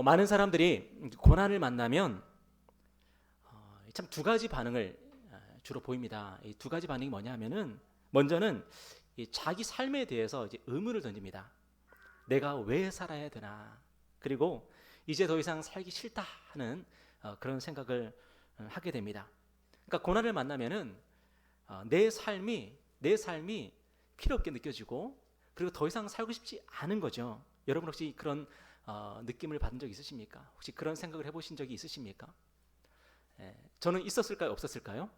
많은 사람들이 고난을 만나면 참 두 가지 반응을 주로 보입니다. 이 두 가지 반응이 뭐냐 하면은, 먼저는 이 자기 삶에 대해서 이제 의문을 던집니다. 내가 왜 살아야 되나? 그리고 이제 더 이상 살기 싫다 하는 그런 생각을 하게 됩니다. 그러니까 고난을 만나면은 내 삶이 필요 없게 느껴지고, 그리고 더 이상 살고 싶지 않은 거죠. 여러분 혹시 그런 느낌을 받은 적 있으십니까? 혹시 그런 생각을 해보신 적이 있으십니까? 저는 있었을까요? 없었을까요?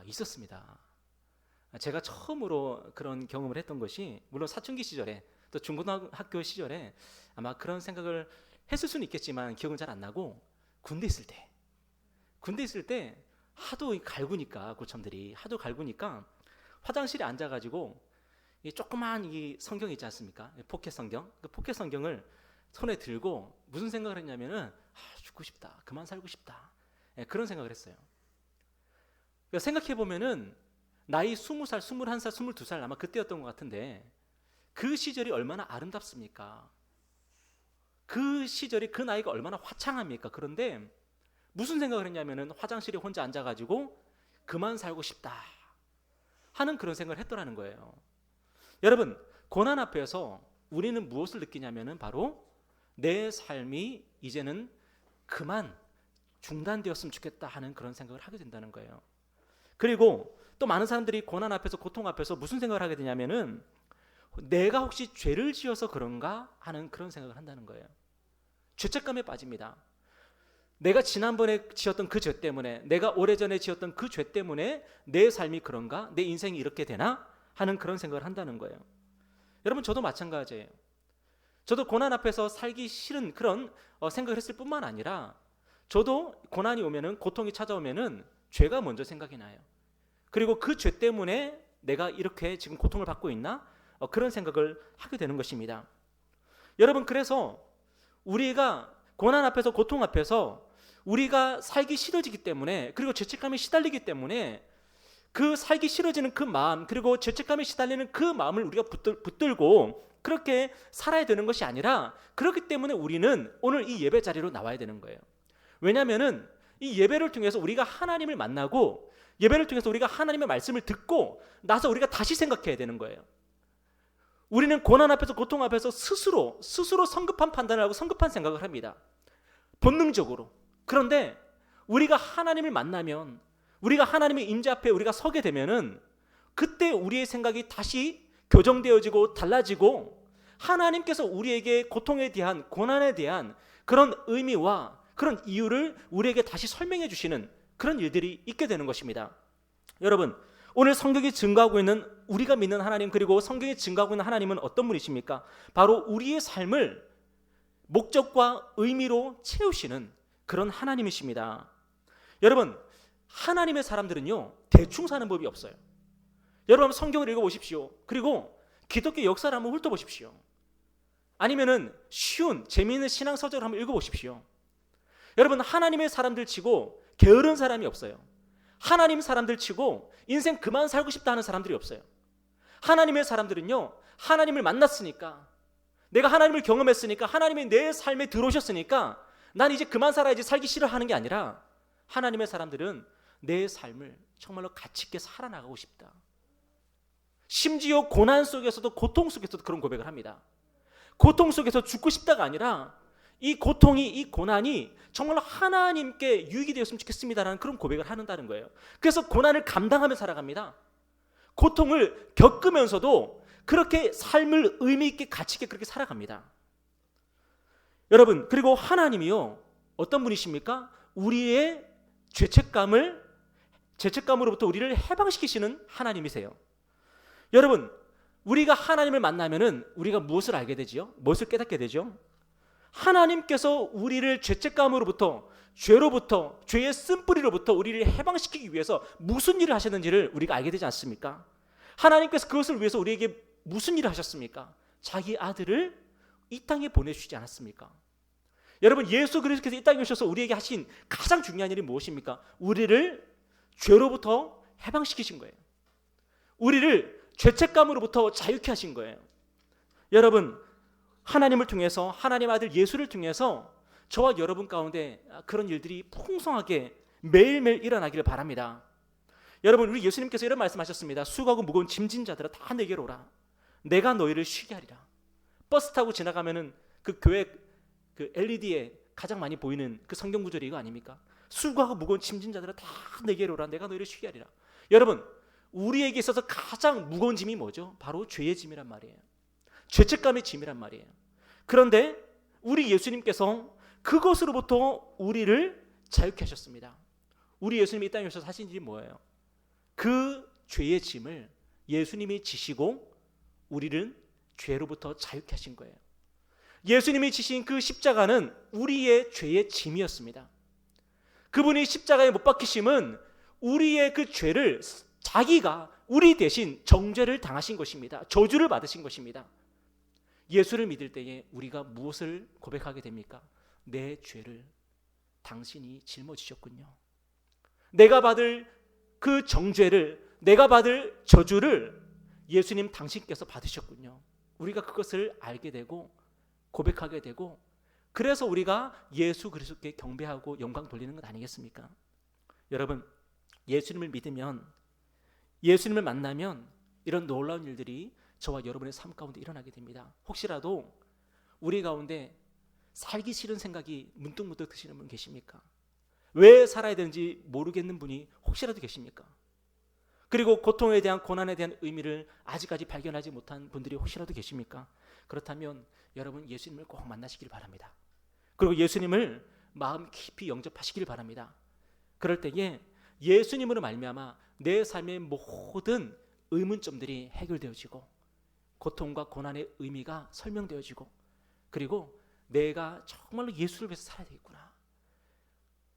있었습니다. 제가 처음으로 그런 경험을 했던 것이, 물론 사춘기 시절에, 또 중고등학교 시절에 아마 그런 생각을 했을 수는 있겠지만 기억은 잘 안 나고, 군대 있을 때 하도 갈구니까, 고참들이 하도 갈구니까 화장실에 앉아가지고 이 조그만 이 성경 있지 않습니까? 포켓 성경. 그 포켓 성경을 손에 들고 무슨 생각을 했냐면은, 죽고 싶다, 그만 살고 싶다, 그런 생각을 했어요. 생각해 보면은 나이 20살, 21살, 22살 아마 그때였던 것 같은데, 그 시절이 얼마나 아름답습니까? 그 시절이, 그 나이가 얼마나 화창합니까? 그런데 무슨 생각을 했냐면은, 화장실에 혼자 앉아가지고 그만 살고 싶다 하는 그런 생각을 했더라는 거예요. 여러분, 고난 앞에서 우리는 무엇을 느끼냐면은, 바로 내 삶이 이제는 그만 중단되었으면 좋겠다 하는 그런 생각을 하게 된다는 거예요. 그리고 또 많은 사람들이 고난 앞에서, 고통 앞에서 무슨 생각을 하게 되냐면은, 내가 혹시 죄를 지어서 그런가 하는 그런 생각을 한다는 거예요. 죄책감에 빠집니다. 내가 지난번에 지었던 그 죄 때문에, 내가 오래전에 지었던 그 죄 때문에 내 삶이 그런가? 내 인생이 이렇게 되나? 하는 그런 생각을 한다는 거예요. 여러분, 저도 마찬가지예요. 저도 고난 앞에서 살기 싫은 그런 생각을 했을 뿐만 아니라, 저도 고난이 오면은, 고통이 찾아오면은 죄가 먼저 생각이 나요. 그리고 그 죄 때문에 내가 이렇게 지금 고통을 받고 있나? 그런 생각을 하게 되는 것입니다. 여러분, 그래서 우리가 고난 앞에서, 고통 앞에서 우리가 살기 싫어지기 때문에, 그리고 죄책감에 시달리기 때문에, 그 살기 싫어지는 그 마음, 그리고 죄책감에 시달리는 그 마음을 우리가 붙들고 그렇게 살아야 되는 것이 아니라, 그렇기 때문에 우리는 오늘 이 예배 자리로 나와야 되는 거예요. 왜냐하면은 이 예배를 통해서 우리가 하나님을 만나고, 예배를 통해서 우리가 하나님의 말씀을 듣고 나서 우리가 다시 생각해야 되는 거예요. 우리는 고난 앞에서, 고통 앞에서 스스로 성급한 판단을 하고 성급한 생각을 합니다. 본능적으로. 그런데 우리가 하나님을 만나면, 우리가 하나님의 임재 앞에 우리가 서게 되면은, 그때 우리의 생각이 다시 교정되어지고 달라지고, 하나님께서 우리에게 고통에 대한, 고난에 대한 그런 의미와 그런 이유를 우리에게 다시 설명해 주시는 그런 일들이 있게 되는 것입니다. 여러분, 오늘 성경이 증거하고 있는, 우리가 믿는 하나님, 그리고 성경이 증거하고 있는 하나님은 어떤 분이십니까? 바로 우리의 삶을 목적과 의미로 채우시는 그런 하나님이십니다. 여러분, 하나님의 사람들은요, 대충 사는 법이 없어요. 여러분, 성경을 읽어보십시오. 그리고 기독교 역사를 한번 훑어보십시오. 아니면은 쉬운 재미있는 신앙서적을 한번 읽어보십시오. 여러분, 하나님의 사람들 치고 게으른 사람이 없어요. 하나님 사람들 치고 인생 그만 살고 싶다 하는 사람들이 없어요. 하나님의 사람들은요, 하나님을 만났으니까, 내가 하나님을 경험했으니까, 하나님이 내 삶에 들어오셨으니까 난 이제 그만 살아야지, 살기 싫어하는 게 아니라, 하나님의 사람들은 내 삶을 정말로 가치 있게 살아나가고 싶다. 심지어 고난 속에서도, 고통 속에서도 그런 고백을 합니다. 고통 속에서 죽고 싶다가 아니라, 이 고통이, 이 고난이 정말로 하나님께 유익이 되었으면 좋겠습니다라는 그런 고백을 한다는 거예요. 그래서 고난을 감당하며 살아갑니다. 고통을 겪으면서도 그렇게 삶을 의미 있게, 가치 있게 그렇게 살아갑니다. 여러분, 그리고 하나님이요, 어떤 분이십니까? 우리의 죄책감으로부터 우리를 해방시키시는 하나님이세요. 여러분, 우리가 하나님을 만나면은 우리가 무엇을 알게 되지요? 무엇을 깨닫게 되죠? 하나님께서 우리를 죄책감으로부터, 죄로부터, 죄의 쓴뿌리로부터 우리를 해방시키기 위해서 무슨 일을 하셨는지를 우리가 알게 되지 않습니까? 하나님께서 그것을 위해서 우리에게 무슨 일을 하셨습니까? 자기 아들을 이 땅에 보내주시지 않았습니까? 여러분, 예수 그리스도께서 이 땅에 오셔서 우리에게 하신 가장 중요한 일이 무엇입니까? 우리를 죄로부터 해방시키신 거예요. 우리를 죄책감으로부터 자유케 하신 거예요. 여러분, 하나님을 통해서, 하나님 아들 예수를 통해서 저와 여러분 가운데 그런 일들이 풍성하게 매일매일 일어나기를 바랍니다. 여러분, 우리 예수님께서 이런 말씀하셨습니다. 수고하고 무거운 짐진 자들아 다 내게로 오라. 내가 너희를 쉬게 하리라. 버스 타고 지나가면은 그 교회 그 LED에 가장 많이 보이는 그 성경 구절이 이거 아닙니까? 수고하고 무거운 짐진 자들아 다 내게로 오라. 내가 너희를 쉬게 하리라. 여러분, 우리에게 있어서 가장 무거운 짐이 뭐죠? 바로 죄의 짐이란 말이에요. 죄책감의 짐이란 말이에요. 그런데 우리 예수님께서 그것으로부터 우리를 자유케 하셨습니다. 우리 예수님이 이 땅에 오셔서 하신 일이 뭐예요? 그 죄의 짐을 예수님이 지시고 우리를 죄로부터 자유케 하신 거예요. 예수님이 지신 그 십자가는 우리의 죄의 짐이었습니다. 그분이 십자가에 못 박히심은 우리의 그 죄를 자기가 우리 대신 정죄를 당하신 것입니다. 저주를 받으신 것입니다. 예수를 믿을 때에 우리가 무엇을 고백하게 됩니까? 내 죄를 당신이 짊어지셨군요. 내가 받을 그 정죄를, 내가 받을 저주를 예수님 당신께서 받으셨군요. 우리가 그것을 알게 되고 고백하게 되고, 그래서 우리가 예수 그리스도께 경배하고 영광 돌리는 것 아니겠습니까? 여러분, 예수님을 믿으면, 예수님을 만나면 이런 놀라운 일들이 저와 여러분의 삶 가운데 일어나게 됩니다. 혹시라도 우리 가운데 살기 싫은 생각이 문득문득 드시는 분 계십니까? 왜 살아야 되는지 모르겠는 분이 혹시라도 계십니까? 그리고 고통에 대한, 고난에 대한 의미를 아직까지 발견하지 못한 분들이 혹시라도 계십니까? 그렇다면 여러분, 예수님을 꼭 만나시길 바랍니다. 그리고 예수님을 마음 깊이 영접하시길 바랍니다. 그럴 때에 예수님으로 말미암아 내 삶의 모든 의문점들이 해결되어지고, 고통과 고난의 의미가 설명되어지고, 그리고 내가 정말로 예수를 위해서 살아야 되겠구나,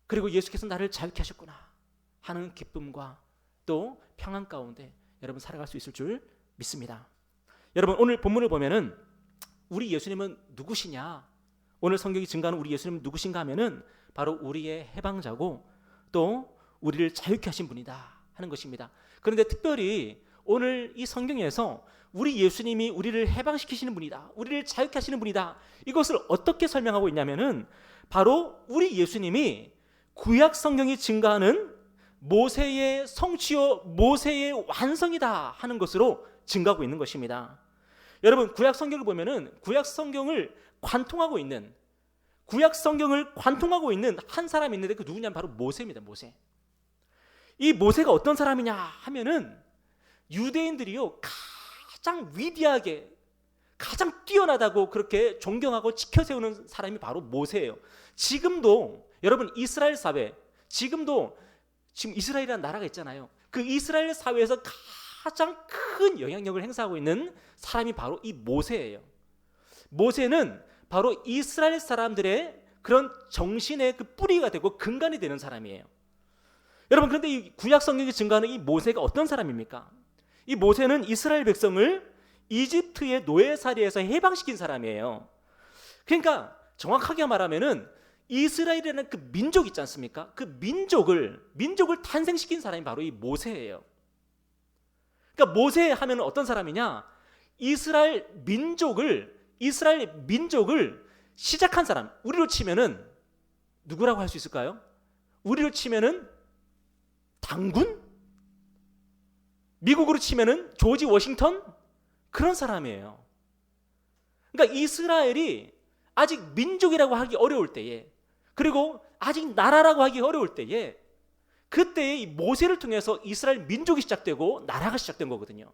그리고 예수께서 나를 자유케 하셨구나 하는 기쁨과 또 평안 가운데 여러분 살아갈 수 있을 줄 믿습니다. 여러분, 오늘 본문을 보면은 우리 예수님은 누구시냐, 오늘 성경이 증거하는 우리 예수님은 누구신가 하면은 바로 우리의 해방자고 또 우리를 자유케 하신 분이다 하는 것입니다. 그런데 특별히 오늘 이 성경에서 우리 예수님이 우리를 해방시키시는 분이다, 우리를 자유케 하시는 분이다, 이것을 어떻게 설명하고 있냐면은 바로 우리 예수님이 구약 성경이 증거하는 모세의 성취요, 모세의 완성이다 하는 것으로 증거하고 있는 것입니다. 여러분, 구약 성경을 보면은 구약 성경을 관통하고 있는 한 사람이 있는데 그 누구냐면 바로 모세입니다. 모세. 이 모세가 어떤 사람이냐 하면은 유대인들이요 가장 위대하게, 가장 뛰어나다고 그렇게 존경하고 지켜세우는 사람이 바로 모세예요. 지금도 여러분 이스라엘 사회, 지금 이스라엘이라는 나라가 있잖아요. 그 이스라엘 사회에서 가장 큰 영향력을 행사하고 있는 사람이 바로 이 모세예요. 모세는 바로 이스라엘 사람들의 그런 정신의 그 뿌리가 되고 근간이 되는 사람이에요. 여러분, 그런데 이 구약 성경이 증거하는 이 모세가 어떤 사람입니까? 이 모세는 이스라엘 백성을 이집트의 노예살이에서 해방시킨 사람이에요. 그러니까 정확하게 말하면은 이스라엘이라는 그 민족 있지 않습니까? 그 민족을 탄생시킨 사람이 바로 이 모세예요. 그러니까 모세 하면 어떤 사람이냐? 이스라엘 민족을 시작한 사람. 우리로 치면은 누구라고 할 수 있을까요? 우리로 치면은 당군? 미국으로 치면은 조지 워싱턴? 그런 사람이에요. 그러니까 이스라엘이 아직 민족이라고 하기 어려울 때에, 그리고 아직 나라라고 하기 어려울 때에, 그때에 이 모세를 통해서 이스라엘 민족이 시작되고 나라가 시작된 거거든요.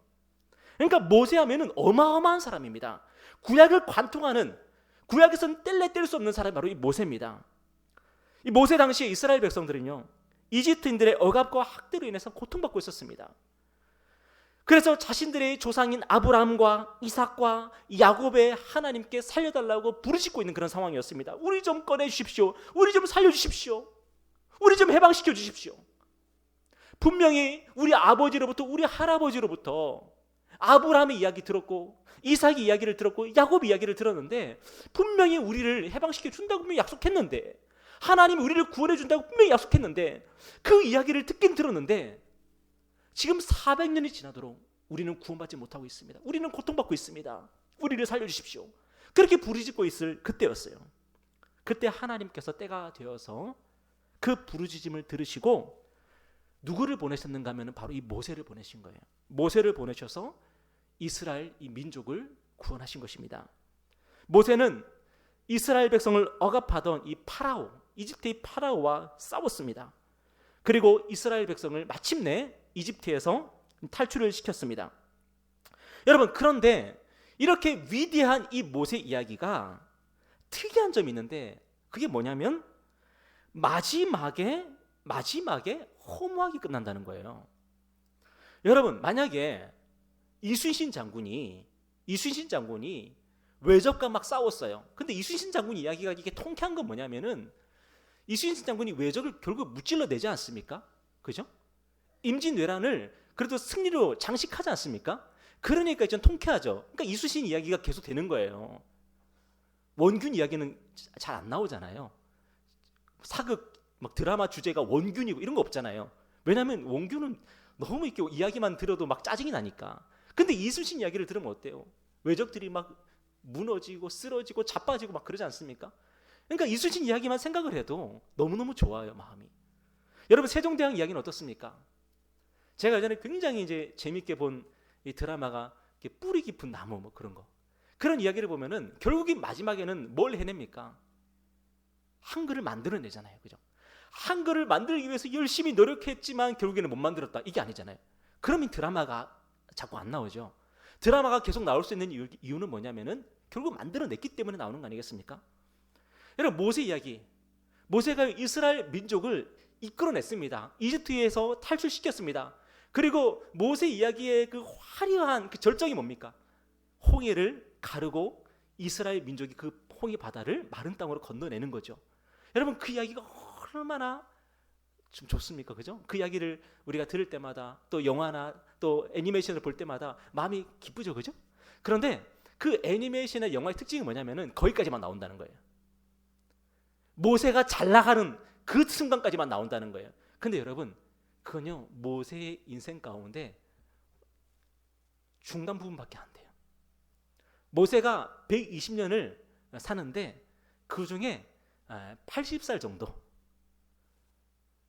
그러니까 모세 하면은 어마어마한 사람입니다. 구약을 관통하는, 구약에서는 뗄래 뗄 수 없는 사람이 바로 이 모세입니다. 이 모세 당시에 이스라엘 백성들은요 이집트인들의 억압과 학대로 인해서 고통받고 있었습니다. 그래서 자신들의 조상인 아브라함과 이삭과 야곱의 하나님께 살려달라고 부르짖고 있는 그런 상황이었습니다. 우리 좀 꺼내주십시오. 우리 좀 살려주십시오. 우리 좀 해방시켜 주십시오. 분명히 우리 아버지로부터, 우리 할아버지로부터 아브라함의 이야기 들었고, 이삭의 이야기를 들었고, 야곱 이야기를 들었는데 분명히 우리를 해방시켜 준다고 분명히 약속했는데, 하나님이 우리를 구원해 준다고 분명히 약속했는데, 그 이야기를 듣긴 들었는데 지금 400년이 지나도록 우리는 구원받지 못하고 있습니다. 우리는 고통받고 있습니다. 우리를 살려주십시오. 그렇게 부르짖고 있을 그때였어요. 그때 하나님께서 때가 되어서 그 부르짖음을 들으시고 누구를 보내셨는가 하면 바로 이 모세를 보내신 거예요. 모세를 보내셔서 이스라엘 이 민족을 구원하신 것입니다. 모세는 이스라엘 백성을 억압하던 이 파라오, 이집트의 파라오와 싸웠습니다. 그리고 이스라엘 백성을 마침내 이집트에서 탈출을 시켰습니다. 여러분, 그런데 이렇게 위대한 이 모세 이야기가 특이한 점이 있는데 그게 뭐냐면 마지막에 허무하게 끝난다는 거예요. 여러분, 만약에 이순신 장군이 외적과 막 싸웠어요. 근데 이순신 장군 이야기가 이게 통쾌한 건 뭐냐면은 이순신 장군이 외적을 결국 무찔러 내지 않습니까? 그죠? 임진왜란을 그래도 승리로 장식하지 않습니까? 그러니까 좀 통쾌하죠. 그러니까 이순신 이야기가 계속 되는 거예요. 원균 이야기는 잘 안 나오잖아요. 사극 막 드라마 주제가 원균이고 이런 거 없잖아요. 왜냐하면 원균은 너무 이렇게 이야기만 들어도 막 짜증이 나니까. 근데 이순신 이야기를 들으면 어때요? 외적들이 막 무너지고 쓰러지고 자빠지고 막 그러지 않습니까? 그러니까 이순신 이야기만 생각을 해도 너무너무 좋아요, 마음이. 여러분, 세종대왕 이야기는 어떻습니까? 제가 예전에 굉장히 이제 재밌게 본 이 드라마가 뿌리 깊은 나무 뭐 그런 거. 그런 이야기를 보면은 결국에 마지막에는 뭘 해냅니까? 한글을 만들어내잖아요, 그죠? 한글을 만들기 위해서 열심히 노력했지만 결국에는 못 만들었다, 이게 아니잖아요. 그러면 드라마가 자꾸 안 나오죠. 드라마가 계속 나올 수 있는 이유는 뭐냐면은 결국 만들어냈기 때문에 나오는 거 아니겠습니까? 여러분, 모세 이야기, 모세가 이스라엘 민족을 이끌어냈습니다. 이집트에서 탈출시켰습니다. 그리고 모세 이야기의 그 화려한 그 절정이 뭡니까? 홍해를 가르고 이스라엘 민족이 그 홍해 바다를 마른 땅으로 건너내는 거죠. 여러분, 그 이야기가 얼마나 좀 좋습니까? 그죠? 그 이야기를 우리가 들을 때마다 또 영화나 또 애니메이션을 볼 때마다 마음이 기쁘죠, 그죠? 그런데 그 애니메이션의 영화의 특징이 뭐냐면은 거기까지만 나온다는 거예요. 모세가 잘 나가는 그 순간까지만 나온다는 거예요. 근데 여러분, 그건요, 모세의 인생 가운데 중간 부분밖에 안 돼요. 모세가 120년을 사는데 그 중에 80살 정도.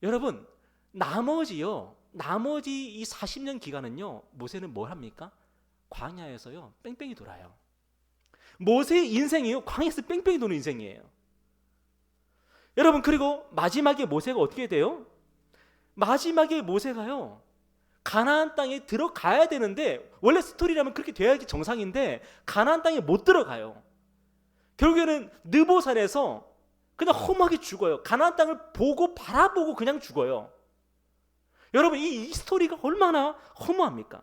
여러분, 나머지 이 40년 기간은요, 모세는 뭘 합니까? 광야에서요 뺑뺑이 돌아요. 모세의 인생이요, 광야에서 뺑뺑이 도는 인생이에요. 여러분, 그리고 마지막에 모세가 어떻게 돼요? 마지막에 모세가요 가나안 땅에 들어가야 되는데, 원래 스토리라면 그렇게 돼야지 정상인데 가나안 땅에 못 들어가요. 결국에는 느보산에서 그냥 허무하게 죽어요. 가나안 땅을 보고 바라보고 그냥 죽어요. 여러분, 이 스토리가 얼마나 허무합니까?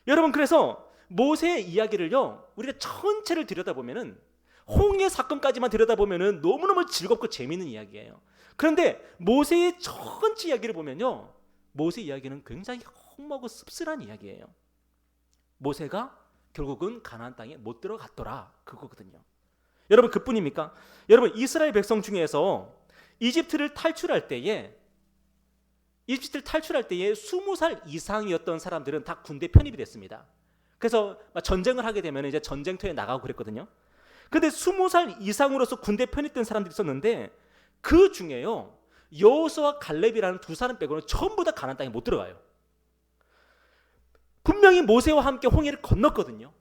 여러분, 그래서 모세의 이야기를요 우리가 전체를 들여다보면은, 홍해 사건까지만 들여다보면은 너무너무 즐겁고 재미있는 이야기예요. 그런데 모세의 전체 이야기를 보면요, 모세 이야기는 굉장히 허무하고 씁쓸한 이야기예요. 모세가 결국은 가나안 땅에 못 들어갔더라, 그거거든요. 여러분, 그뿐입니까? 여러분, 이스라엘 백성 중에서 이집트를 탈출할 때에 20살 이상이었던 사람들은 다 군대 편입이 됐습니다. 그래서 전쟁을 하게 되면 이제 전쟁터에 나가고 그랬거든요. 근데 20살 이상으로서 군대 편입된 사람들이 있었는데 그 중에요 여호수아와 갈렙이라는 두 사람 빼고는 전부 다 가나안 땅에 못 들어가요. 분명히 모세와 함께 홍해를 건넜거든요.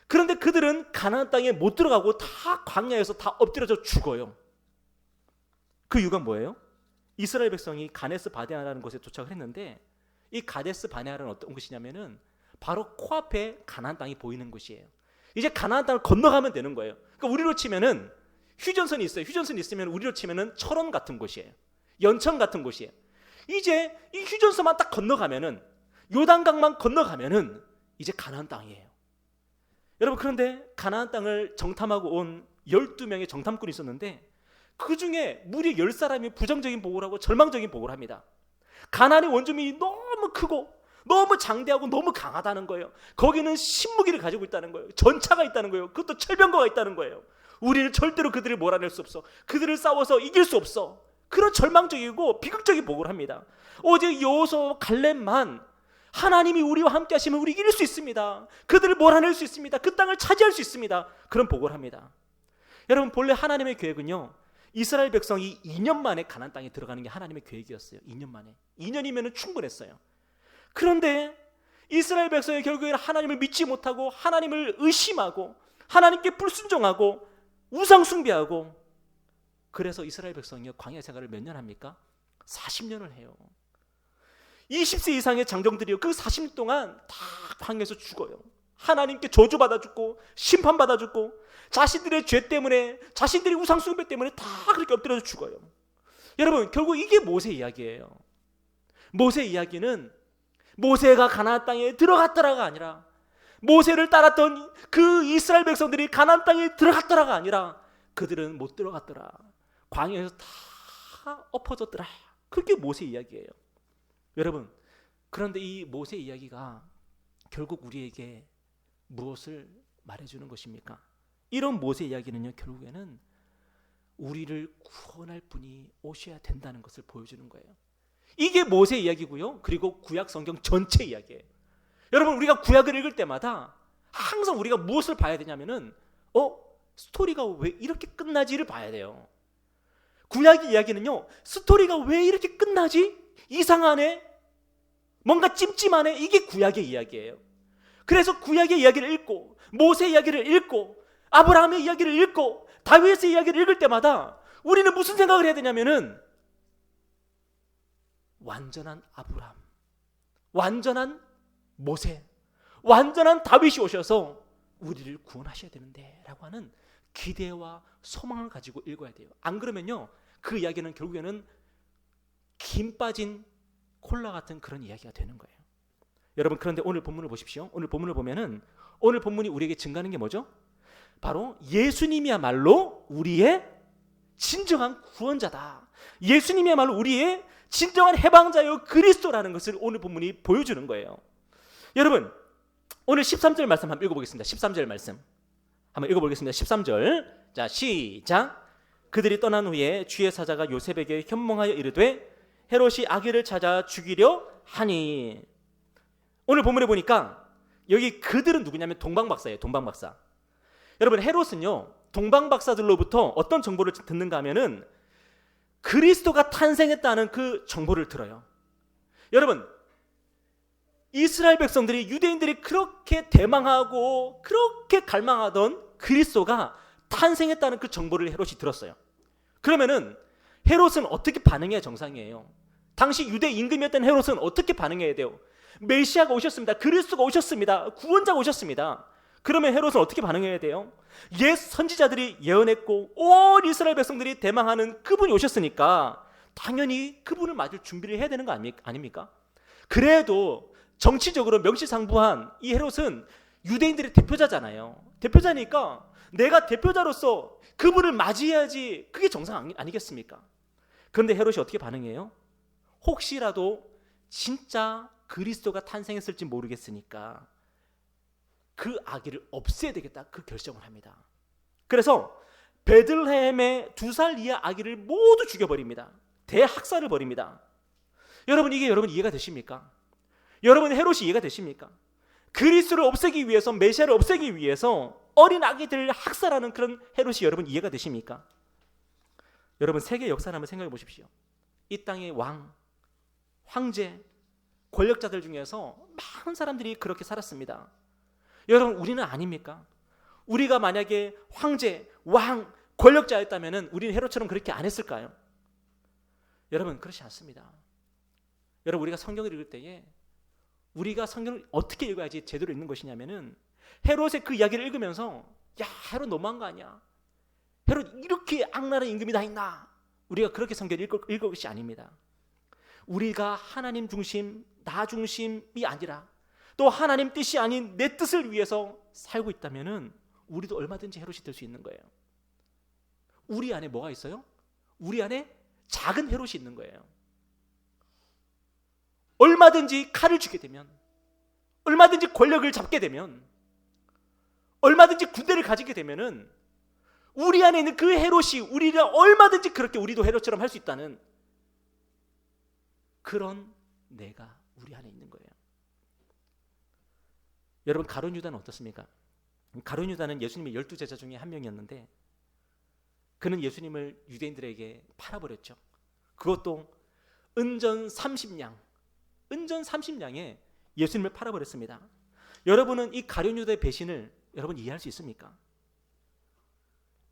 그런데 그들은 가나안 땅에 못 들어가고 다 광야에서 다 엎드려져 죽어요. 그 이유가 뭐예요? 이스라엘 백성이 가데스 바네아라는 곳에 도착을 했는데, 이 가데스 바네아는 어떤 곳이냐면은 바로 코앞에 가나안 땅이 보이는 곳이에요. 이제 가나안 땅을 건너가면 되는 거예요. 그러니까 우리로 치면은 휴전선이 있어요. 휴전선이 있으면 우리로 치면은 철원 같은 곳이에요. 연천 같은 곳이에요. 이제 이 휴전선만 딱 건너가면은, 요단강만 건너가면은 이제 가나안 땅이에요. 여러분, 그런데 가나안 땅을 정탐하고 온 12명의 정탐꾼이 있었는데 그 중에 무려 10사람이 부정적인 보고를 하고 절망적인 보고를 합니다. 가나안의 원주민이 너무 크고 너무 장대하고 너무 강하다는 거예요. 거기는 신무기를 가지고 있다는 거예요. 전차가 있다는 거예요. 그것도 철병거가 있다는 거예요. 우리는 절대로 그들을 몰아낼 수 없어. 그들을 싸워서 이길 수 없어. 그런 절망적이고 비극적인 보고를 합니다. 어제 여호수아와 갈렙만 하나님이 우리와 함께 하시면 우리 이길 수 있습니다. 그들을 몰아낼 수 있습니다. 그 땅을 차지할 수 있습니다. 그런 보고를 합니다. 여러분, 본래 하나님의 계획은요, 이스라엘 백성이 2년 만에 가나안 땅에 들어가는 게 하나님의 계획이었어요. 2년 만에. 2년이면 충분했어요. 그런데 이스라엘 백성이 결국에는 하나님을 믿지 못하고 하나님을 의심하고 하나님께 불순종하고 우상 숭배하고, 그래서 이스라엘 백성이 광야 생활을 몇 년 합니까? 40년을 해요. 20세 이상의 장정들이요, 그 40년 동안 다 광야에서 죽어요. 하나님께 저주받아 죽고 심판받아 죽고 자신들의 죄 때문에, 자신들이 우상 숭배 때문에 다 그렇게 엎드려서 죽어요. 여러분, 결국 이게 모세 이야기예요. 모세 이야기는 모세가 가나안 땅에 들어갔더라가 아니라, 모세를 따랐던 그 이스라엘 백성들이 가나안 땅에 들어갔더라가 아니라, 그들은 못 들어갔더라. 광야에서 다 엎어졌더라. 그게 모세 이야기예요. 여러분, 그런데 이 모세 이야기가 결국 우리에게 무엇을 말해주는 것입니까? 이런 모세 이야기는요, 결국에는 우리를 구원할 분이 오셔야 된다는 것을 보여주는 거예요. 이게 모세 이야기고요, 그리고 구약 성경 전체 이야기예요. 여러분, 우리가 구약을 읽을 때마다 항상 우리가 무엇을 봐야 되냐면은 스토리가 왜 이렇게 끝나지를 봐야 돼요. 구약의 이야기는요, 스토리가 왜 이렇게 끝나지? 이상하네? 뭔가 찜찜하네? 이게 구약의 이야기예요. 그래서 구약의 이야기를 읽고 모세 이야기를 읽고 아브라함의 이야기를 읽고 다윗의 이야기를 읽을 때마다 우리는 무슨 생각을 해야 되냐면은, 완전한 아브라함, 완전한 모세, 완전한 다윗이 오셔서 우리를 구원하셔야 되는데 라고 하는 기대와 소망을 가지고 읽어야 돼요. 안 그러면요, 그 이야기는 결국에는 김 빠진 콜라 같은 그런 이야기가 되는 거예요. 여러분, 그런데 오늘 본문을 보십시오. 오늘 본문을 보면은, 오늘 본문이 우리에게 증가하는 게 뭐죠? 바로 예수님이야말로 우리의 진정한 구원자다. 예수님이야말로 우리의 진정한 해방자요 그리스도라는 것을 오늘 본문이 보여주는 거예요. 여러분, 오늘 13절 말씀 한번 읽어보겠습니다. 13절 말씀 한번 읽어보겠습니다. 13절, 자, 시작. 그들이 떠난 후에 주의 사자가 요셉에게 현몽하여 이르되 헤롯이 아기를 찾아 죽이려 하니. 오늘 본문에 보니까 여기 그들은 누구냐면 동방박사예요. 동방박사. 여러분, 헤롯은요, 동방박사들로부터 어떤 정보를 듣는가 하면은 그리스도가 탄생했다는 그 정보를 들어요. 여러분, 이스라엘 백성들이, 유대인들이 그렇게 대망하고 그렇게 갈망하던 그리스도가 탄생했다는 그 정보를 헤롯이 들었어요. 그러면은 헤롯은 어떻게 반응해야 정상이에요? 당시 유대 임금이었던 헤롯은 어떻게 반응해야 돼요? 메시아가 오셨습니다. 그리스도가 오셨습니다. 구원자가 오셨습니다. 그러면 헤롯은 어떻게 반응해야 돼요? 옛 선지자들이 예언했고 온 이스라엘 백성들이 대망하는 그분이 오셨으니까 당연히 그분을 맞을 준비를 해야 되는 거 아닙니까? 그래도 정치적으로 명실상부한 이 헤롯은 유대인들의 대표자잖아요. 대표자니까 내가 대표자로서 그분을 맞이해야지, 그게 정상 아니겠습니까? 그런데 헤롯이 어떻게 반응해요? 혹시라도 진짜 그리스도가 탄생했을지 모르겠으니까 그 아기를 없애야 되겠다, 그 결정을 합니다. 그래서 베들레헴의 2살 이하 아기를 모두 죽여버립니다. 대학살을 벌입니다. 여러분, 이게 여러분 이해가 되십니까? 여러분, 헤롯이 이해가 되십니까? 그리스도를 없애기 위해서, 메시아를 없애기 위해서 어린 아기들을 학살하는 그런 헤롯이 여러분 이해가 되십니까? 여러분, 세계 역사를 한번 생각해 보십시오. 이 땅의 왕, 황제, 권력자들 중에서 많은 사람들이 그렇게 살았습니다. 여러분, 우리는 아닙니까? 우리가 만약에 황제, 왕, 권력자였다면 우리는 헤롯처럼 그렇게 안 했을까요? 여러분, 그렇지 않습니다. 여러분, 우리가 성경을 읽을 때에 우리가 성경을 어떻게 읽어야지 제대로 읽는 것이냐면은, 헤롯의 그 이야기를 읽으면서 야, 헤롯 너무한 거 아니야? 헤롯 이렇게 악랄한 임금이 다 있나? 우리가 그렇게 성경을 읽을 것이 아닙니다. 우리가 하나님 중심, 나 중심이 아니라 또 하나님 뜻이 아닌 내 뜻을 위해서 살고 있다면은 우리도 얼마든지 헤롯이 될 수 있는 거예요. 우리 안에 뭐가 있어요? 우리 안에 작은 헤롯이 있는 거예요. 얼마든지 칼을 쥐게 되면, 얼마든지 권력을 잡게 되면, 얼마든지 군대를 가지게 되면은 우리 안에 있는 그 헤롯이 우리가 얼마든지 그렇게 우리도 헤롯처럼 할 수 있다는 그런 내가 우리 안에 있는 거예요. 여러분, 가룟 유다는 어떻습니까? 가룟 유다는 예수님의 12제자 중에 한 명이었는데 그는 예수님을 유대인들에게 팔아버렸죠. 그것도 은전 30냥에 예수님을 팔아버렸습니다. 여러분은 이 가룟 유다의 배신을 여러분 이해할 수 있습니까?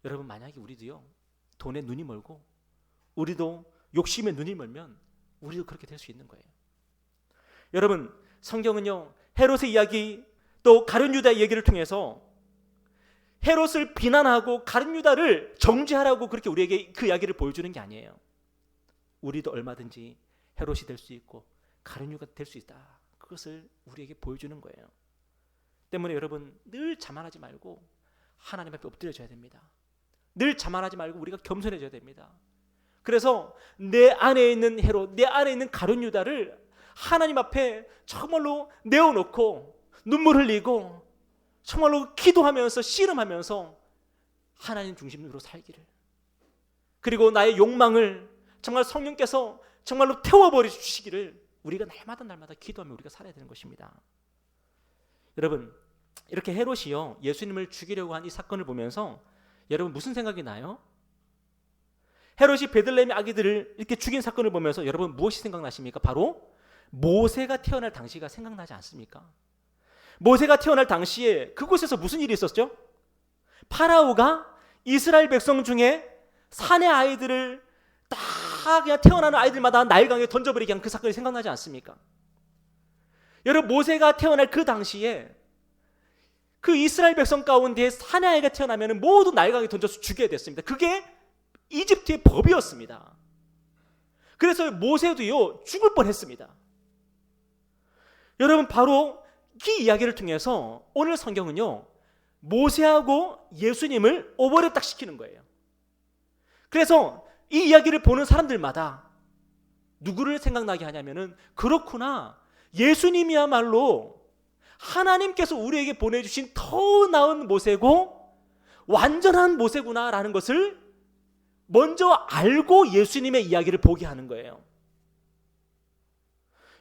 여러분, 만약에 우리도요, 돈에 눈이 멀고 우리도 욕심에 눈이 멀면 우리도 그렇게 될 수 있는 거예요. 여러분, 성경은요, 헤롯의 이야기 또 가룟 유다의 얘기를 통해서 헤롯을 비난하고 가룟 유다를 정죄하라고 그렇게 우리에게 그 이야기를 보여주는 게 아니에요. 우리도 얼마든지 헤롯이 될 수 있고 가룟 유다가 될 수 있다, 그것을 우리에게 보여주는 거예요. 때문에 여러분, 늘 자만하지 말고 하나님 앞에 엎드려져야 됩니다. 늘 자만하지 말고 우리가 겸손해져야 됩니다. 그래서 내 안에 있는 헤롯, 내 안에 있는 가룟 유다를 하나님 앞에 정말로 내어놓고 눈물 흘리고 정말로 기도하면서 씨름하면서 하나님 중심으로 살기를, 그리고 나의 욕망을 정말 성령께서 정말로 태워버려 주시기를 우리가 날마다 기도하며 우리가 살아야 되는 것입니다. 여러분, 이렇게 헤롯이요, 예수님을 죽이려고 한 이 사건을 보면서 여러분 무슨 생각이 나요? 헤롯이 베들레헴의 아기들을 이렇게 죽인 사건을 보면서 여러분 무엇이 생각나십니까? 바로 모세가 태어날 당시가 생각나지 않습니까? 모세가 태어날 당시에 그곳에서 무슨 일이 있었죠? 파라오가 이스라엘 백성 중에 사내 아이들을 다 그냥 태어나는 아이들마다 나일강에 던져버리게 한 그 사건이 생각나지 않습니까? 여러분, 모세가 태어날 그 당시에 그 이스라엘 백성 가운데 사내 아이가 태어나면 모두 나일강에 던져서 죽여야 됐습니다. 그게 이집트의 법이었습니다. 그래서 모세도요, 죽을 뻔했습니다. 여러분, 바로 이 이야기를 통해서 오늘 성경은요, 모세하고 예수님을 오버랩 딱 시키는 거예요. 그래서 이 이야기를 보는 사람들마다 누구를 생각나게 하냐면은, 그렇구나, 예수님이야말로 하나님께서 우리에게 보내주신 더 나은 모세고 완전한 모세구나라는 것을 먼저 알고 예수님의 이야기를 보게 하는 거예요.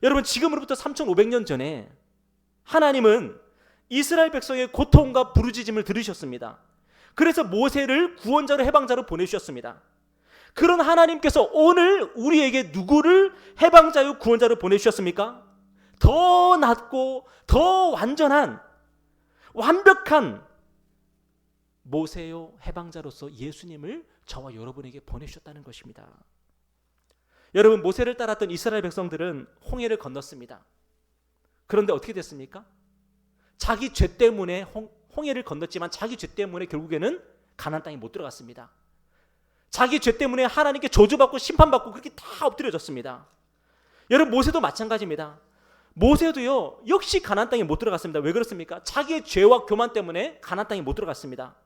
여러분, 지금으로부터 3,500년 전에 하나님은 이스라엘 백성의 고통과 부르짖음을 들으셨습니다. 그래서 모세를 구원자로 해방자로 보내주셨습니다. 그런 하나님께서 오늘 우리에게 누구를 해방자요 구원자로 보내주셨습니까? 더 낫고 더 완전한 완벽한 모세요 해방자로서 예수님을 저와 여러분에게 보내주셨다는 것입니다. 여러분, 모세를 따랐던 이스라엘 백성들은 홍해를 건넜습니다. 그런데 어떻게 됐습니까? 자기 죄 때문에 홍해를 건넜지만 자기 죄 때문에 결국에는 가나안 땅에 못 들어갔습니다. 자기 죄 때문에 하나님께 저주받고 심판받고 그렇게 다 엎드려졌습니다. 여러분, 모세도 마찬가지입니다. 모세도요, 역시 가나안 땅에 못 들어갔습니다. 왜 그렇습니까? 자기의 죄와 교만 때문에 가나안 땅에 못 들어갔습니다.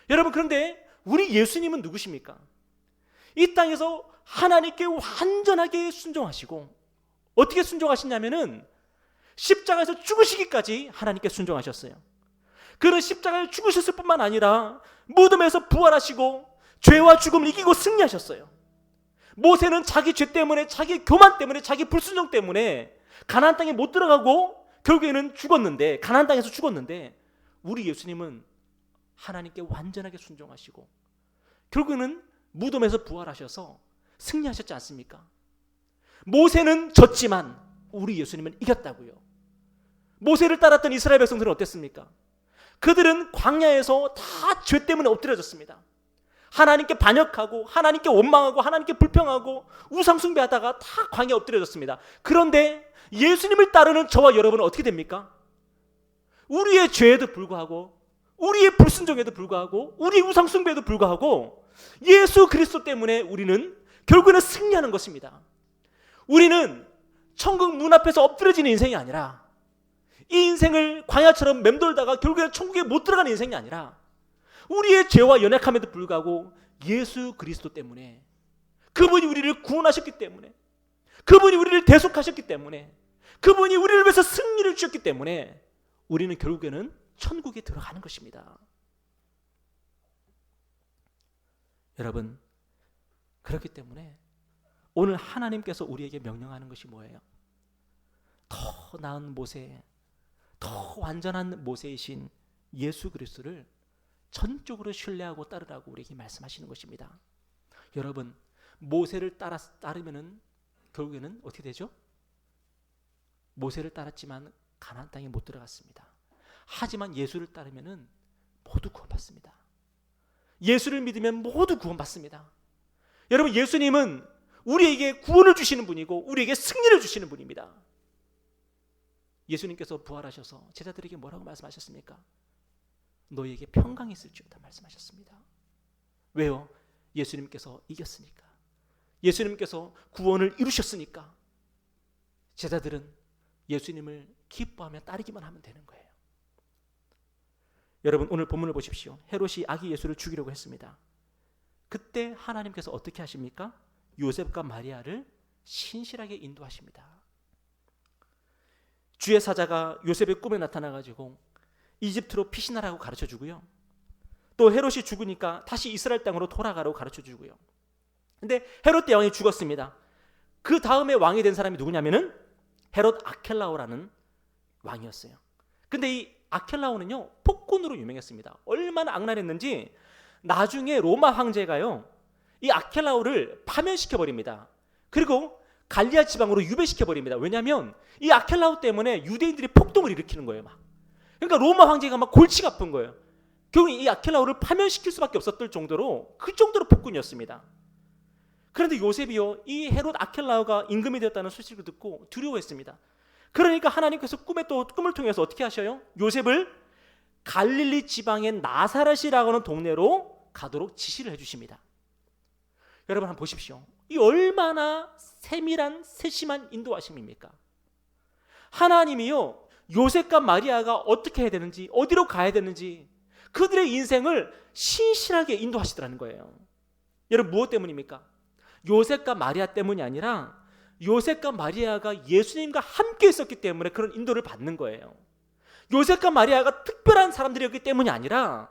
여러분, 그런데 우리 예수님은 누구십니까? 이 땅에서 하나님께 완전하게 순종하시고, 어떻게 순종하시냐면은 십자가에서 죽으시기까지 하나님께 순종하셨어요. 그는 십자가에 죽으셨을 뿐만 아니라 무덤에서 부활하시고 죄와 죽음을 이기고 승리하셨어요. 모세는 자기 죄 때문에, 자기 교만 때문에, 자기 불순종 때문에 가나안 땅에 못 들어가고 결국에는 죽었는데, 가나안 땅에서 죽었는데, 우리 예수님은 하나님께 완전하게 순종하시고 결국에는 무덤에서 부활하셔서 승리하셨지 않습니까? 모세는 졌지만 우리 예수님은 이겼다고요. 모세를 따랐던 이스라엘 백성들은 어땠습니까? 그들은 광야에서 다 죄 때문에 엎드려졌습니다. 하나님께 반역하고 하나님께 원망하고 하나님께 불평하고 우상 숭배하다가 다 광야에 엎드려졌습니다. 그런데 예수님을 따르는 저와 여러분은 어떻게 됩니까? 우리의 죄에도 불구하고, 우리의 불순종에도 불구하고, 우리의 우상 숭배에도 불구하고 예수 그리스도 때문에 우리는 결국에는 승리하는 것입니다. 우리는 천국 문 앞에서 엎드려지는 인생이 아니라, 이 인생을 광야처럼 맴돌다가 결국에는 천국에 못 들어가는 인생이 아니라, 우리의 죄와 연약함에도 불구하고 예수 그리스도 때문에, 그분이 우리를 구원하셨기 때문에, 그분이 우리를 대속하셨기 때문에, 그분이 우리를 위해서 승리를 주셨기 때문에 우리는 결국에는 천국에 들어가는 것입니다. 여러분, 그렇기 때문에 오늘 하나님께서 우리에게 명령하는 것이 뭐예요? 더 나은 모세, 더 완전한 모세이신 예수 그리스도를 전적으로 신뢰하고 따르라고 우리에게 말씀하시는 것입니다. 여러분, 모세를 따르면은 결국에는 어떻게 되죠? 모세를 따랐지만 가나안 땅에 못 들어갔습니다. 하지만 예수를 따르면은 모두 구원받습니다. 예수를 믿으면 모두 구원받습니다. 여러분, 예수님은 우리에게 구원을 주시는 분이고 우리에게 승리를 주시는 분입니다. 예수님께서 부활하셔서 제자들에게 뭐라고 말씀하셨습니까? 너희에게 평강이 있을지어다 말씀하셨습니다. 왜요? 예수님께서 이겼으니까. 예수님께서 구원을 이루셨으니까. 제자들은 예수님을 기뻐하며 따르기만 하면 되는 거예요. 여러분, 오늘 본문을 보십시오. 헤롯이 아기 예수를 죽이려고 했습니다. 그때 하나님께서 어떻게 하십니까? 요셉과 마리아를 신실하게 인도하십니다. 주의 사자가 요셉의 꿈에 나타나가지고 이집트로 피신하라고 가르쳐주고요. 또 헤롯이 죽으니까 다시 이스라엘 땅으로 돌아가라고 가르쳐주고요. 근데 헤롯 대왕이 죽었습니다. 그 다음에 왕이 된 사람이 누구냐면은 헤롯 아켈라오라는 왕이었어요. 근데 이 아켈라오는요, 폭군으로 유명했습니다. 얼마나 악랄했는지 나중에 로마 황제가요, 이 아켈라오를 파면시켜버립니다. 그리고 갈리아 지방으로 유배시켜버립니다. 왜냐하면 이 아켈라오 때문에 유대인들이 폭동을 일으키는 거예요. 막. 그러니까 로마 황제가 막 골치가 아픈 거예요. 결국 이 아켈라오를 파면시킬 수밖에 없었을 정도로, 그 정도로 폭군이었습니다. 그런데 요셉이요, 이 헤롯 아켈라오가 임금이 되었다는 소식을 듣고 두려워했습니다. 그러니까 하나님께서 꿈을 통해서 어떻게 하셔요? 요셉을 갈릴리 지방의 나사렛이라고 하는 동네로 가도록 지시를 해주십니다. 여러분 한번 보십시오. 이 얼마나 세밀한 세심한 인도하심입니까? 하나님이요, 요셉과 마리아가 어떻게 해야 되는지, 어디로 가야 되는지 그들의 인생을 신실하게 인도하시더라는 거예요. 여러분, 무엇 때문입니까? 요셉과 마리아 때문이 아니라 요셉과 마리아가 예수님과 함께 있었기 때문에 그런 인도를 받는 거예요. 요셉과 마리아가 특별한 사람들이었기 때문이 아니라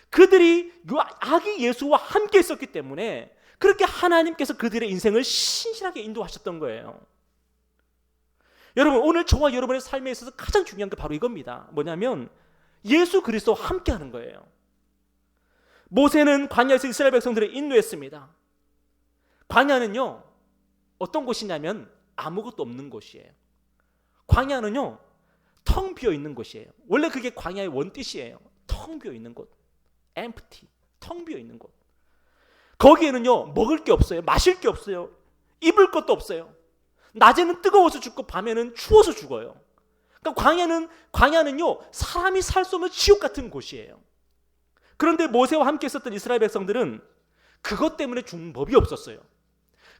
그들이 아기 예수와 함께 있었기 때문에 그렇게 하나님께서 그들의 인생을 신실하게 인도하셨던 거예요. 여러분, 오늘 저와 여러분의 삶에 있어서 가장 중요한 게 바로 이겁니다. 뭐냐면 예수 그리스도와 함께하는 거예요. 모세는 광야에서 이스라엘 백성들을 인도했습니다. 광야는요, 어떤 곳이냐면 아무것도 없는 곳이에요. 광야는요, 텅 비어 있는 곳이에요. 원래 그게 광야의 원뜻이에요. 텅 비어 있는 곳, empty, 텅 비어 있는 곳. 거기에는요, 먹을 게 없어요. 마실 게 없어요. 입을 것도 없어요. 낮에는 뜨거워서 죽고 밤에는 추워서 죽어요. 그러니까 광야는요, 사람이 살 수 없는 지옥 같은 곳이에요. 그런데 모세와 함께 있었던 이스라엘 백성들은 그것 때문에 죽는 법이 없었어요.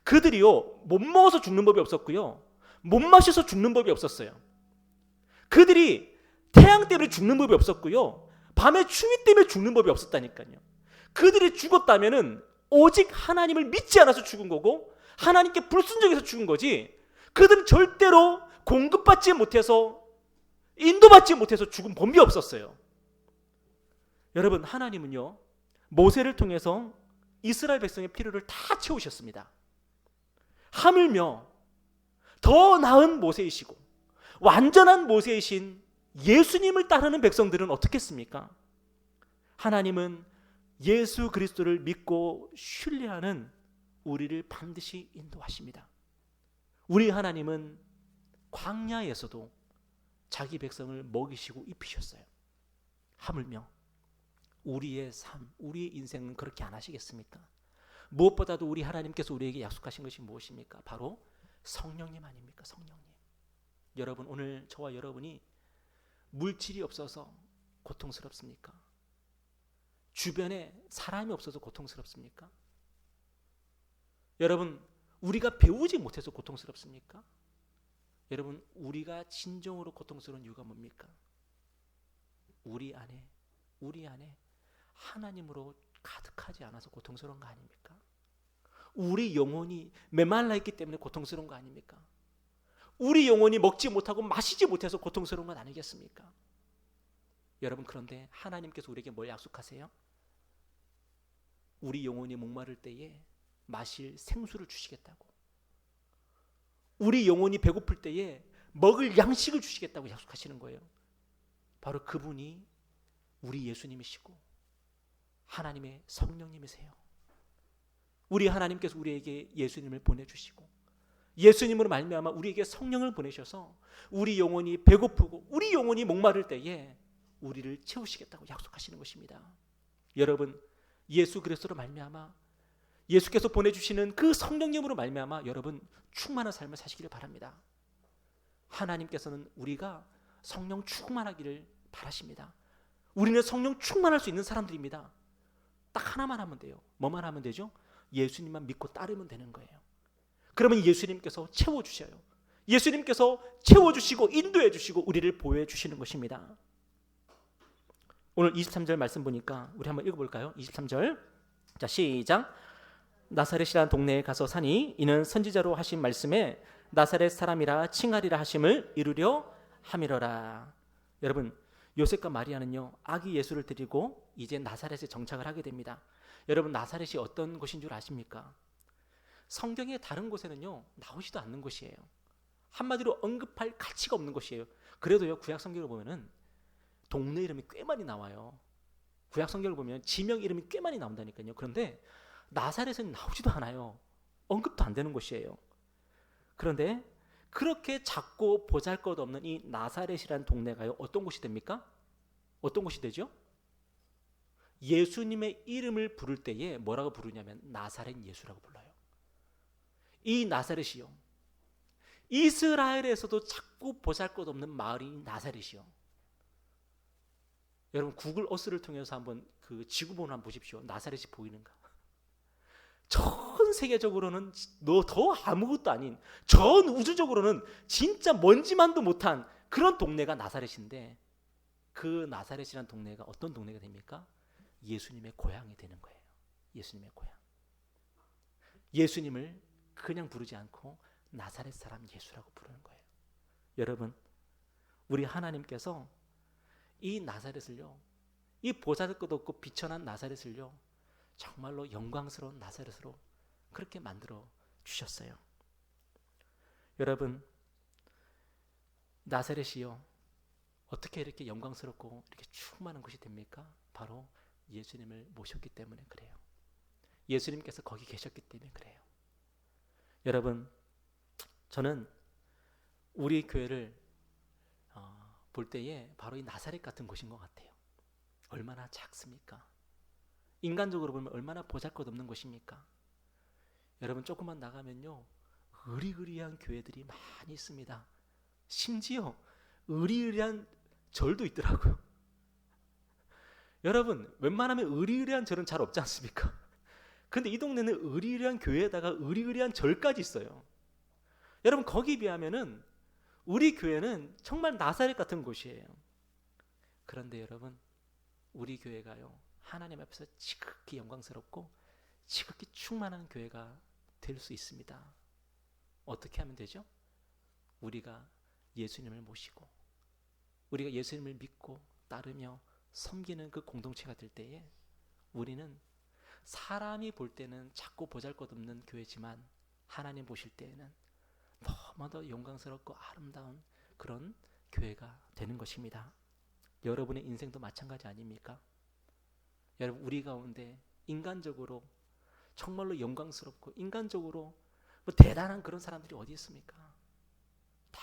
그들이요, 못 먹어서 죽는 법이 없었고요, 못 마셔서 죽는 법이 없었어요. 그들이 태양 때문에 죽는 법이 없었고요, 밤에 추위 때문에 죽는 법이 없었다니까요. 그들이 죽었다면은 오직 하나님을 믿지 않아서 죽은 거고 하나님께 불순종해서 죽은 거지, 그들은 절대로 공급받지 못해서, 인도받지 못해서 죽은 법이 없었어요. 여러분, 하나님은요, 모세를 통해서 이스라엘 백성의 필요를 다 채우셨습니다. 하물며 더 나은 모세이시고 완전한 모세이신 예수님을 따르는 백성들은 어떻겠습니까? 하나님은 예수 그리스도를 믿고 신뢰하는 우리를 반드시 인도하십니다. 우리 하나님은 광야에서도 자기 백성을 먹이시고 입히셨어요. 하물며 우리의 삶, 우리의 인생은 그렇게 안 하시겠습니까? 무엇보다도 우리 하나님께서 우리에게 약속하신 것이 무엇입니까? 바로 성령님 아닙니까? 성령님. 여러분, 오늘 저와 여러분이 물질이 없어서 고통스럽습니까? 주변에 사람이 없어서 고통스럽습니까? 여러분, 우리가 배우지 못해서 고통스럽습니까? 여러분, 우리가 진정으로 고통스러운 이유가 뭡니까? 우리 안에 하나님으로 가득하지 않아서 고통스러운 거 아닙니까? 우리 영혼이 메말라 있기 때문에 고통스러운 거 아닙니까? 우리 영혼이 먹지 못하고 마시지 못해서 고통스러운 건 아니겠습니까? 여러분, 그런데 하나님께서 우리에게 뭘 약속하세요? 우리 영혼이 목마를 때에 마실 생수를 주시겠다고, 우리 영혼이 배고플 때에 먹을 양식을 주시겠다고 약속하시는 거예요. 바로 그분이 우리 예수님이시고 하나님의 성령님이세요. 우리 하나님께서 우리에게 예수님을 보내주시고 예수님으로 말미암아 우리에게 성령을 보내셔서 우리 영혼이 배고프고 우리 영혼이 목마를 때에 우리를 채우시겠다고 약속하시는 것입니다. 여러분, 예수 그리스도로 말미암아 예수께서 보내주시는 그 성령님으로 말미암아 여러분 충만한 삶을 사시기를 바랍니다. 하나님께서는 우리가 성령 충만하기를 바라십니다. 우리는 성령 충만할 수 있는 사람들입니다. 딱 하나만 하면 돼요. 뭐만 하면 되죠? 예수님만 믿고 따르면 되는 거예요. 그러면 예수님께서 채워주셔요. 예수님께서 채워주시고 인도해주시고 우리를 보호해주시는 것입니다. 오늘 23절 말씀 보니까 우리 한번 읽어볼까요? 23절 자 시작. 나사렛이라는 동네에 가서 사니 이는 선지자로 하신 말씀에 나사렛 사람이라 칭하리라 하심을 이루려 함이러라. 여러분, 요셉과 마리아는요 아기 예수를 드리고 이제 나사렛에 정착을 하게 됩니다. 여러분, 나사렛이 어떤 곳인 줄 아십니까? 성경의 다른 곳에는요 나오지도 않는 곳이에요. 한마디로 언급할 가치가 없는 곳이에요. 그래도요 구약 성경을 보면은 동네 이름이 꽤 많이 나와요. 구약 성경을 보면 지명 이름이 꽤 많이 나온다니까요. 그런데 나사렛은 나오지도 않아요. 언급도 안 되는 곳이에요. 그런데 그렇게 작고 보잘것없는 이 나사렛이라는 동네가요 어떤 곳이 됩니까? 어떤 곳이 되죠? 예수님의 이름을 부를 때에 뭐라고 부르냐면 나사렛 예수라고 불러요. 이 나사렛이요 이스라엘에서도 작고 보잘것없는 마을이 나사렛이요. 여러분 구글 어스를 통해서 한번 그 지구본을 한번 보십시오. 나사렛이 보이는가? 전 세계적으로는 더 아무것도 아닌 전 우주적으로는 진짜 먼지만도 못한 그런 동네가 나사렛인데 그 나사렛이라는 동네가 어떤 동네가 됩니까? 예수님의 고향이 되는 거예요. 예수님의 고향. 예수님을 그냥 부르지 않고 나사렛 사람 예수라고 부르는 거예요. 여러분, 우리 하나님께서 이 나사렛을요 이 보잘것없고 비천한 나사렛을요 정말로 영광스러운 나사렛으로 그렇게 만들어 주셨어요. 여러분, 나사렛이요 어떻게 이렇게 영광스럽고 이렇게 충만한 곳이 됩니까? 바로 예수님을 모셨기 때문에 그래요. 예수님께서 거기 계셨기 때문에 그래요. 여러분, 저는 우리 교회를 볼 때에 바로 이 나사렛 같은 곳인 것 같아요. 얼마나 작습니까? 인간적으로 보면 얼마나 보잘것없는 곳입니까? 여러분, 조금만 나가면요 으리으리한 교회들이 많이 있습니다. 심지어 으리으리한 절도 있더라고요. 여러분, 웬만하면 으리으리한 절은 잘 없지 않습니까? 근데 이 동네는 으리으리한 교회에다가 으리으리한 절까지 있어요. 여러분, 거기에 비하면은 우리 교회는 정말 나사렛 같은 곳이에요. 그런데 여러분, 우리 교회가요 하나님 앞에서 지극히 영광스럽고 지극히 충만한 교회가 될 수 있습니다. 어떻게 하면 되죠? 우리가 예수님을 모시고 우리가 예수님을 믿고 따르며 섬기는 그 공동체가 될 때에 우리는 사람이 볼 때는 작고 보잘것없는 교회지만 하나님 보실 때에는 너무나도 영광스럽고 아름다운 그런 교회가 되는 것입니다. 여러분의 인생도 마찬가지 아닙니까? 여러분, 우리 가운데 인간적으로 정말로 영광스럽고 인간적으로 뭐 대단한 그런 사람들이 어디 있습니까? 다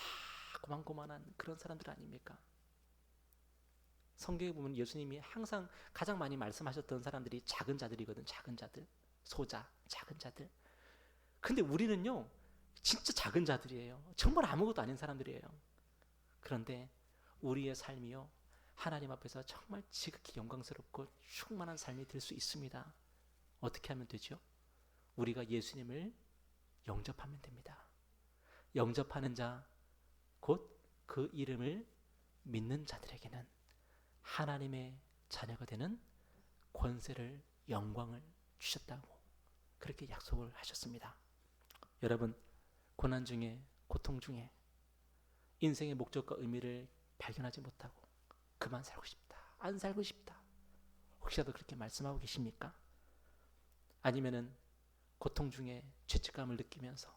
고만고만한 그런 사람들 아닙니까? 성경에 보면 예수님이 항상 가장 많이 말씀하셨던 사람들이 작은 자들이거든. 작은 자들, 소자, 작은 자들. 근데 우리는요 진짜 작은 자들이에요. 정말 아무것도 아닌 사람들이에요. 그런데 우리의 삶이요 하나님 앞에서 정말 지극히 영광스럽고 충만한 삶이 될 수 있습니다. 어떻게 하면 되죠? 우리가 예수님을 영접하면 됩니다. 영접하는 자, 곧 그 이름을 믿는 자들에게는 하나님의 자녀가 되는 권세를, 영광을 주셨다고 그렇게 약속을 하셨습니다. 여러분, 고난 중에, 고통 중에 인생의 목적과 의미를 발견하지 못하고 그만 살고 싶다, 안 살고 싶다, 혹시라도 그렇게 말씀하고 계십니까? 아니면은 고통 중에 죄책감을 느끼면서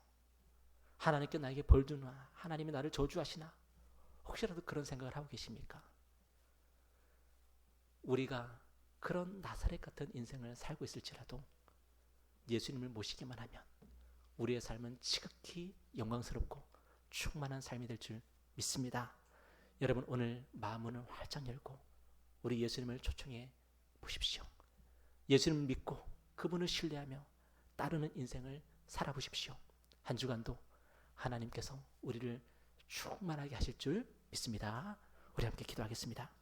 하나님께 나에게 벌 주나, 하나님이 나를 저주하시나, 혹시라도 그런 생각을 하고 계십니까? 우리가 그런 나사렛 같은 인생을 살고 있을지라도 예수님을 모시기만 하면 우리의 삶은 지극히 영광스럽고 충만한 삶이 될 줄 믿습니다. 여러분, 오늘 마음문을 활짝 열고 우리 예수님을 초청해 보십시오. 예수님을 믿고 그분을 신뢰하며 따르는 인생을 살아보십시오. 한 주간도 하나님께서 우리를 충만하게 하실 줄 믿습니다. 우리 함께 기도하겠습니다.